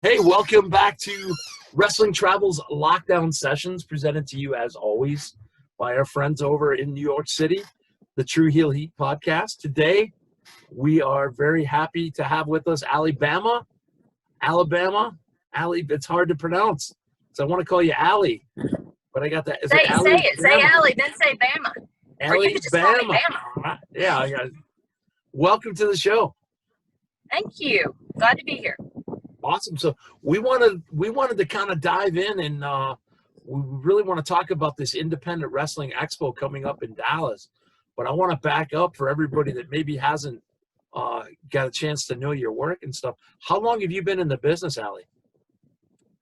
Hey, welcome back to Wrestling Travels Lockdown Sessions, presented to you as always by our friends over in New York City, the True Heel Heat podcast. Today, we are very happy to have with us Ali Bama, Alabama. Ali, it's hard to pronounce, so I want to call you Ali, but I got that. Is Say it Ali? it. Say Ali, then say Bama. Or you Ali could just call me Bama. Bama. Yeah. Welcome to the show. Thank you. Glad to be here. Awesome. So we wanted to kind of dive in, and we really want to talk about this Independent Wrestling Expo coming up in Dallas. But I want to back up for everybody that maybe hasn't got a chance to know your work and stuff. How long have you been in the business, Ali?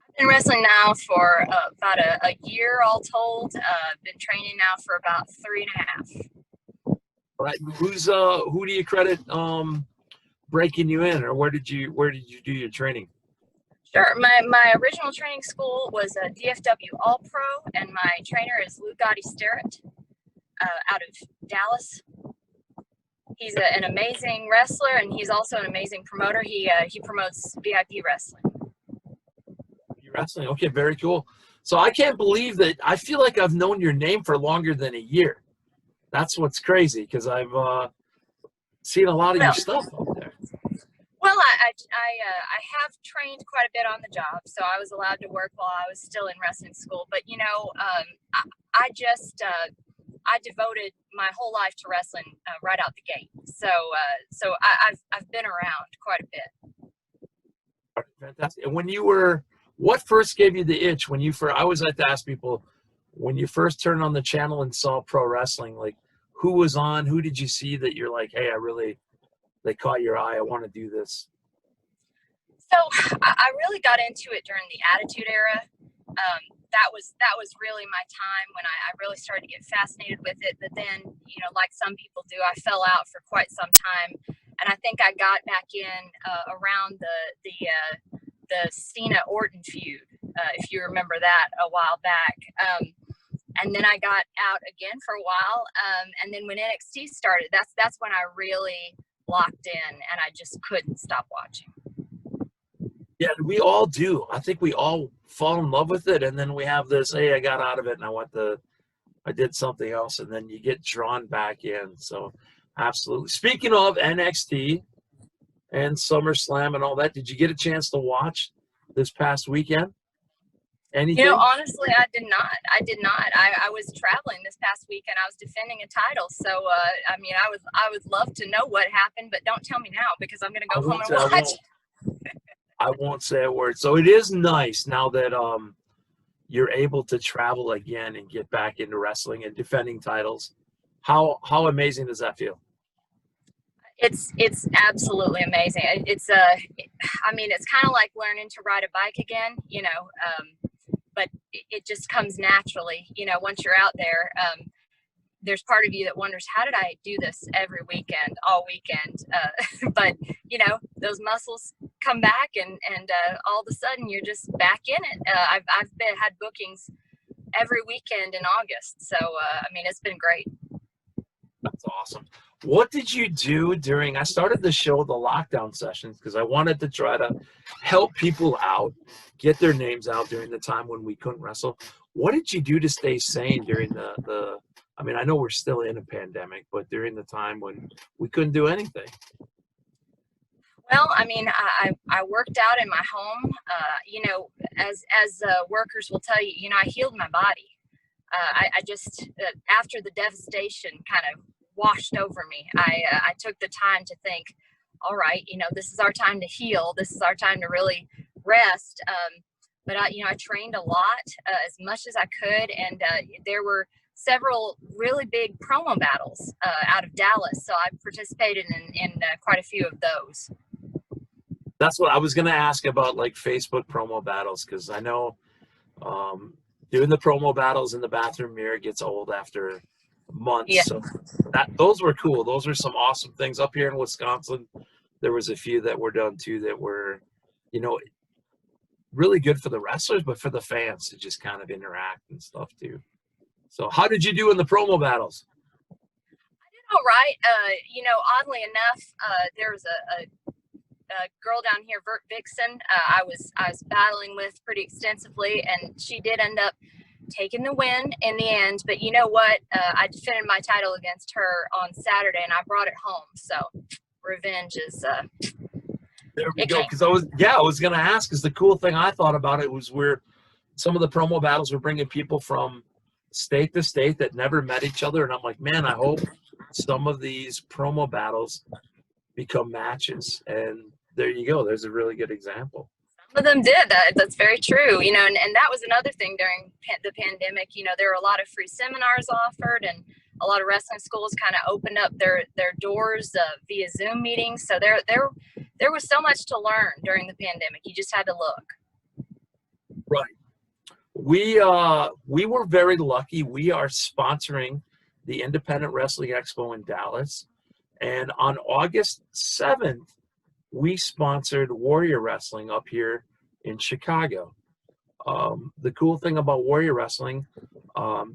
I've been wrestling now for about a year all told. Been training now for about 3.5. All right. Who do you credit breaking you in, or where did you do your training? Sure. My original training school was a DFW All Pro, and my trainer is Lou Gotti Starrett out of Dallas. He's an amazing wrestler, and he's also an amazing promoter. He promotes VIP wrestling. Wrestling. Okay, very cool. So I can't believe that. I feel like I've known your name for longer than a year. That's what's crazy, because I've seen a lot of your stuff up there. Well, I have trained quite a bit on the job, so I was allowed to work while I was still in wrestling school. But I devoted my whole life to wrestling right out the gate. So I've been around quite a bit. Fantastic. And what first gave you the itch when you first? I always like to ask people, when you first turned on the channel and saw pro wrestling, like who was on? Who did you see that you're like, hey, they caught your eye, I want to do this? So I really got into it during the Attitude Era. That was really my time when I really started to get fascinated with it. But then, like some people do, I fell out for quite some time, and I think I got back in around the Cena Orton feud, if you remember that, a while back. And then I got out again for a while, and then when NXT started, that's when I really locked in, and I just couldn't stop watching. Yeah, we all do. I think we all fall in love with it, and then we have this, hey, I got out of it and I did something else, and then you get drawn back in. So absolutely. Speaking of NXT and SummerSlam and all that, did you get a chance to watch this past weekend? Anything? Honestly, I did not. I was traveling this past weekend. I was defending a title. So, I would love to know what happened, but don't tell me now, because I'm going to go home and watch. I won't say a word. So it is nice now that you're able to travel again and get back into wrestling and defending titles. How amazing does that feel? It's absolutely amazing. It's kind of like learning to ride a bike again, but it just comes naturally, once you're out there. There's part of you that wonders, how did I do this every weekend, all weekend? But those muscles come back, and all of a sudden you're just back in it. I've had bookings every weekend in August, so it's been great. That's awesome. What did you do I started the show, the lockdown sessions, because I wanted to try to help people out, get their names out during the time when we couldn't wrestle. What did you do to stay sane during I know we're still in a pandemic, but during the time when we couldn't do anything? Well, I worked out in my home. As workers will tell you, I healed my body. I just, after the devastation kind of washed over me, I took the time to think, all right, this is our time to heal. This is our time to really rest. But I trained a lot, as much as I could. And there were several really big promo battles out of Dallas. So I participated in quite a few of those. That's what I was going to ask about, like Facebook promo battles, because I know doing the promo battles in the bathroom mirror gets old after months. Yeah. So those were cool. Those are some awesome things. Up here in Wisconsin, there was a few that were done too that were, really good for the wrestlers, but for the fans to just kind of interact and stuff too. So how did you do in the promo battles? I did all right. Oddly enough, there was girl down here, Vert Vixen, I was battling with pretty extensively, and she did end up taking the win in the end. But you know what? I defended my title against her on Saturday, and I brought it home. So revenge is. There we go. Because I was going to ask. Because the cool thing I thought about it was where some of the promo battles were bringing people from state to state that never met each other, and I'm like, man, I hope some of these promo battles become matches. And there you go. There's a really good example. Some of them did. That's very true. You know, and that was another thing during the pandemic. You know, there were a lot of free seminars offered, and a lot of wrestling schools kind of opened up their doors via Zoom meetings. So there was so much to learn during the pandemic. You just had to look. Right. We were very lucky. We are sponsoring the Independent Wrestling Expo in Dallas. And on August 7th, we sponsored Warrior Wrestling up here in Chicago. The cool thing about Warrior Wrestling,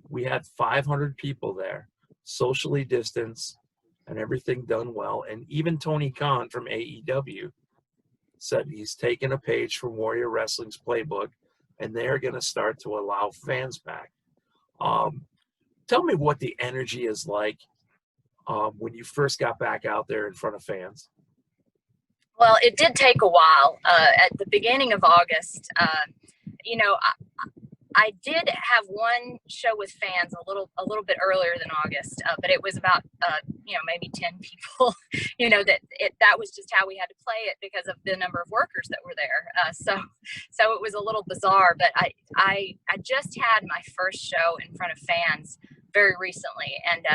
we had 500 people there, socially distanced, and everything done well. And even Tony Khan from AEW said he's taken a page from Warrior Wrestling's playbook, and they're going to start to allow fans back. Tell me what the energy is like when you first got back out there in front of fans. Well, it did take a while. At the beginning of August, you know, I did have one show with fans a little bit earlier than August, but it was about you know, maybe 10 people. You know, that was just how we had to play it because of the number of workers that were there. So it was a little bizarre. But I just had my first show in front of fans very recently, and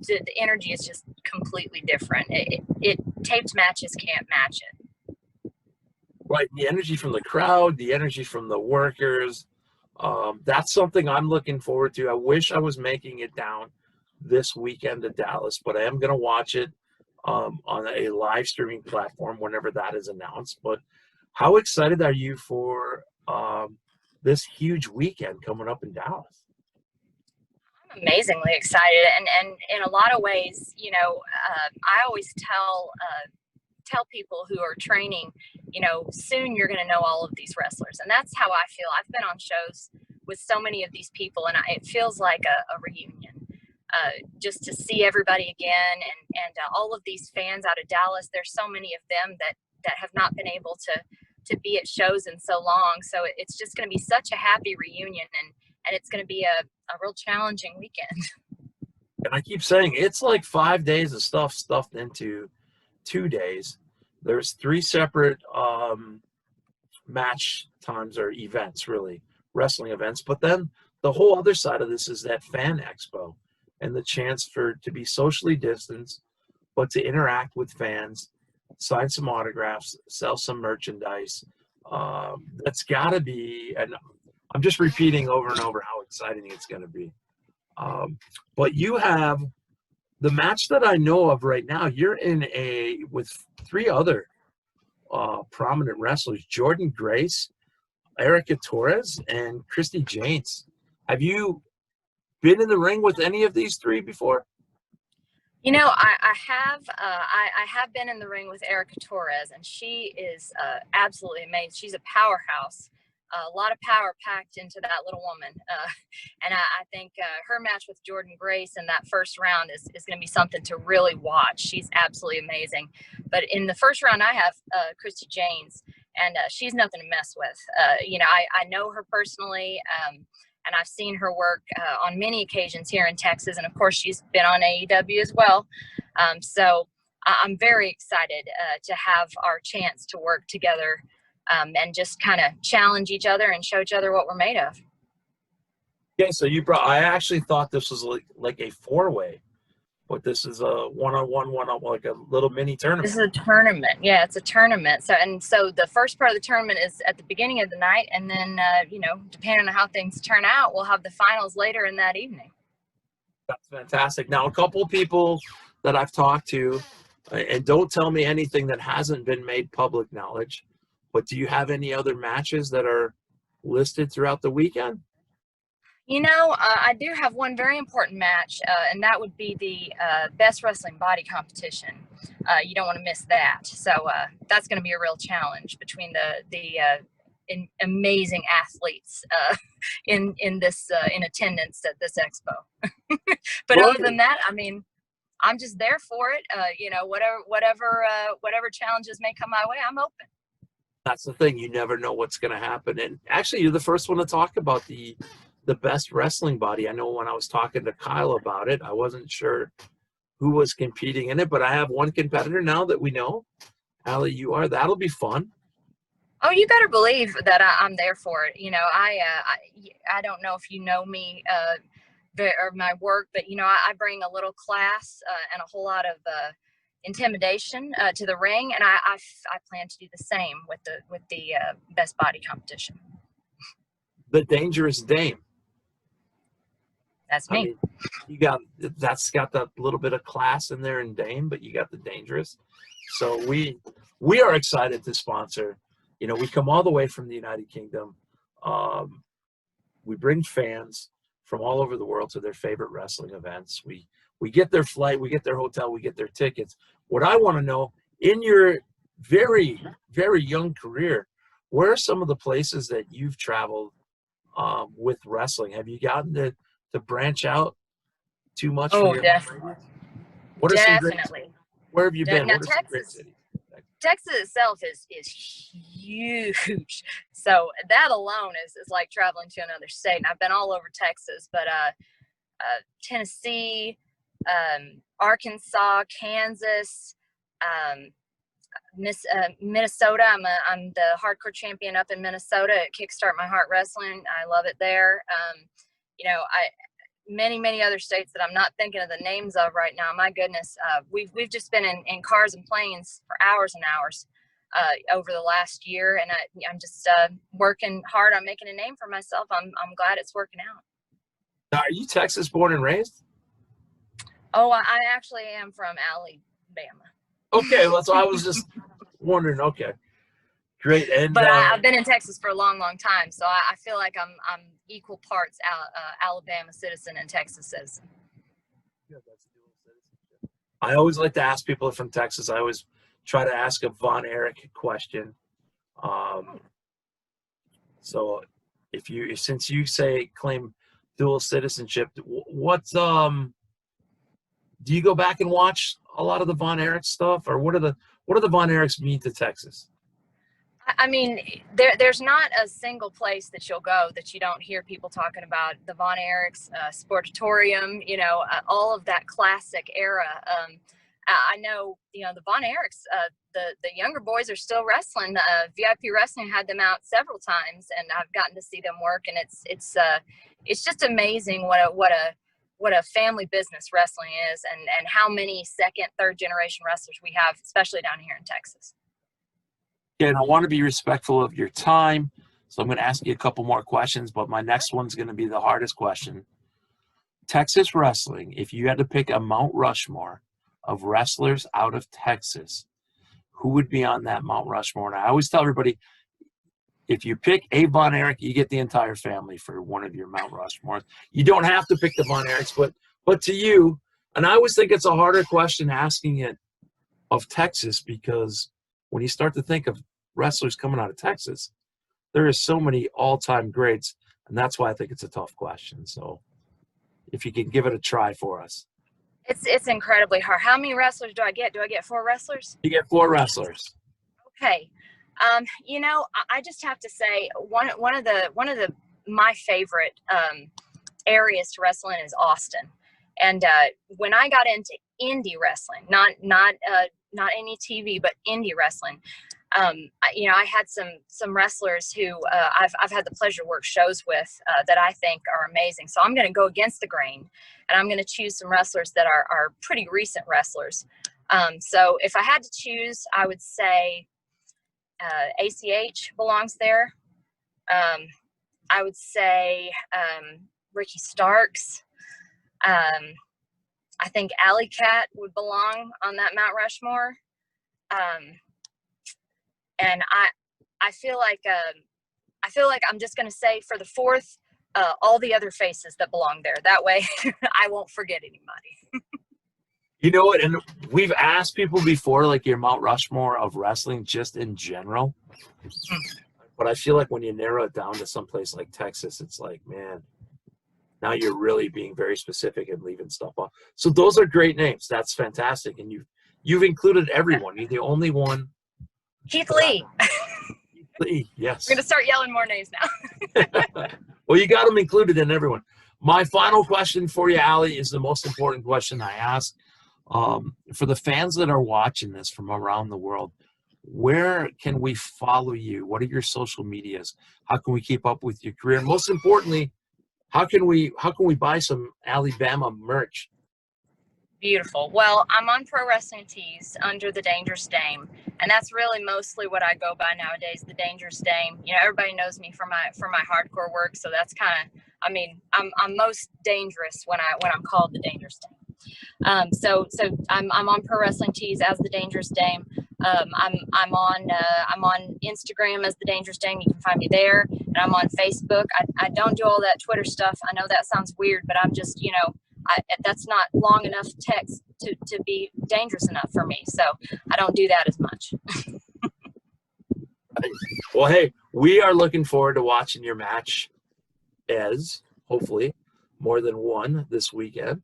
the energy is just completely different. It taped matches can't match it. Right, the energy from the crowd, the energy from the workers. That's something I'm looking forward to. I wish I was making it down this weekend to Dallas, but I am going to watch it on a live streaming platform whenever that is announced. But how excited are you for this huge weekend coming up in Dallas? I'm amazingly excited, and in a lot of ways, you know, I always tell people who are training, you know, soon you're going to know all of these wrestlers. And that's how I feel. I've been on shows with so many of these people, and it feels like a reunion. Just to see everybody again, and all of these fans out of Dallas. There's so many of them that have not been able to be at shows in so long. So it's just going to be such a happy reunion, and it's going to be a real challenging weekend. And I keep saying it's like 5 days of stuff stuffed into 2 days. There's 3 separate match times or events, really, wrestling events. But then the whole other side of this is that fan expo and the chance to be socially distanced, but to interact with fans, sign some autographs, sell some merchandise. That's got to be, and I'm just repeating over and over how exciting it's going to be. But you have the match that I know of right now. You're in with 3 other prominent wrestlers: Jordan Grace, Erica Torres, and Christy Janes. Have you been in the ring with any of these 3 before? You know, I have been in the ring with Erica Torres, and she is absolutely amazing. She's a powerhouse. A lot of power packed into that little woman. And I think her match with Jordan Grace in that first round is going to be something to really watch. She's absolutely amazing. But in the first round, I have Christy Janes, and she's nothing to mess with. You know, I know her personally, and I've seen her work on many occasions here in Texas. And of course, she's been on AEW as well. So I'm very excited to have our chance to work together. And just kind of challenge each other and show each other what we're made of. Okay, so I actually thought this was like a 4-way, but this is a one-on-one, like a little mini tournament. This is a tournament. Yeah, it's a tournament. So the first part of the tournament is at the beginning of the night, and then, you know, depending on how things turn out, we'll have the finals later in that evening. That's fantastic. Now, a couple of people that I've talked to, and don't tell me anything that hasn't been made public knowledge, but do you have any other matches that are listed throughout the weekend? You know, I do have one very important match, and that would be the Best Wrestling Body Competition. you don't want to miss that. So that's going to be a real challenge between the amazing athletes in attendance at this expo. But Well, other than that, I mean, I'm just there for it. Whatever challenges may come my way, I'm open. that's the thing. You never know what's going to happen. And actually, you're the first one to talk about the best wrestling body. I know when I was talking to Kyle about it, I wasn't sure who was competing in it, but I have one competitor now that we know. Ali, you are. That'll be fun. Oh, you better believe that I'm there for it. I don't know if you know me or my work, but I bring a little class and a whole lot of intimidation to the ring, and I plan to do the same with the best body competition. The Dangerous Dame. That's me. I mean, that's got that little bit of class in there in Dame, but you got the Dangerous. So we are excited to sponsor. We come all the way from the United Kingdom. We bring fans from all over the world to their favorite wrestling events. We get their flight, we get their hotel, we get their tickets. What I want to know, in your very, very young career, where are some of the places that you've traveled with wrestling? Have you gotten to branch out too much? Oh, definitely. What are Definitely. Where have you been? Now, what are some great cities? Texas itself is huge. So that alone is like traveling to another state. And I've been all over Texas, but Tennessee, Arkansas, Kansas, Minnesota. I'm the hardcore champion up in Minnesota at Kickstart My Heart Wrestling. I love it there. Many other states that I'm not thinking of the names of right now. My goodness, we've just been in cars and planes for hours and hours over the last year, and I'm just working hard on making a name for myself. I'm glad it's working out. Now, are you Texas born and raised? Oh, I actually am from Ali Bama. Okay, well, so I was just wondering. Okay, great. And but I've been in Texas for a long time, so I feel like I'm equal parts Alabama citizen and Texas citizen. I always like to ask people from Texas. I always try to ask a Von Erich question. So since you claim dual citizenship, what do you go back and watch a lot of the Von Erich stuff, or what do the Von Erichs mean to Texas? I mean, there's not a single place that you'll go that you don't hear people talking about the Von Erichs, Sportatorium, all of that classic era. I know, the Von Erichs, the younger boys are still wrestling. VIP Wrestling had them out several times, and I've gotten to see them work, and it's just amazing what a family business wrestling is, and how many second, third generation wrestlers we have, especially down here in Texas. And I want to be respectful of your time, so I'm going to ask you a couple more questions, but my next one's going to be the hardest question. Texas wrestling, if you had to pick a Mount Rushmore of wrestlers out of Texas, who would be on that Mount Rushmore? And I always tell everybody, if you pick a Von Erich, you get the entire family for one of your Mount Rushmores. You don't have to pick the Von Erichs, but to you, and I always think it's a harder question asking it of Texas, because when you start to think of wrestlers coming out of Texas, there is so many all-time greats, and that's why I think it's a tough question. So if you can give it a try for us. It's incredibly hard. How many wrestlers do I get? Do I get 4 wrestlers? You get 4 wrestlers. Okay. I just have to say one of my favorite areas to wrestle in is Austin. And when I got into indie wrestling, not any TV, but indie wrestling, I had some wrestlers who I've had the pleasure to work shows with that I think are amazing. So I'm going to go against the grain, and I'm going to choose some wrestlers that are pretty recent wrestlers. So if I had to choose, I would say ACH belongs there. I would say Ricky Starks. I think Alley Cat would belong on that Mount Rushmore. And I feel like I'm just going to say for the 4th, all the other faces that belong there. That way I won't forget anybody. You know what? And we've asked people before, like your Mount Rushmore of wrestling, just in general. But I feel like when you narrow it down to someplace like Texas, it's like, man, now you're really being very specific and leaving stuff off. So those are great names. That's fantastic. And you've included everyone. You're the only one. Keith Lee. Keith Lee, yes. We're going to start yelling more names now. Well, you got them included in everyone. My final question for you, Ali, is the most important question I ask. For the fans that are watching this from around the world, where can we follow you? What are your social medias? How can we keep up with your career? And most importantly, how can we buy some Ali Bama merch? Beautiful. Well, I'm on Pro Wrestling Tees under the Dangerous Dame, and that's really mostly what I go by nowadays, the Dangerous Dame. You know, everybody knows me for my hardcore work, so that's kind of, I mean, I'm most dangerous when I'm called the Dangerous Dame. So I'm on Pro Wrestling Tees as the Dangerous Dame. I'm on Instagram as the Dangerous Dame. You can find me there, and I'm on Facebook. I don't do all that Twitter stuff. I know that sounds weird, but I'm just, you know, that's not long enough text to be dangerous enough for me. So I don't do that as much. Well, hey, we are looking forward to watching your match as hopefully more than one this weekend.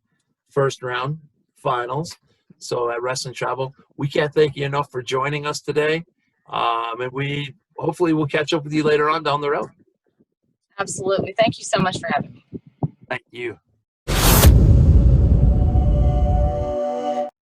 First round finals. So at Wrestling Travel, we can't thank you enough for joining us today. And we hopefully will catch up with you later on down the road. Absolutely. Thank you so much for having me. Thank you.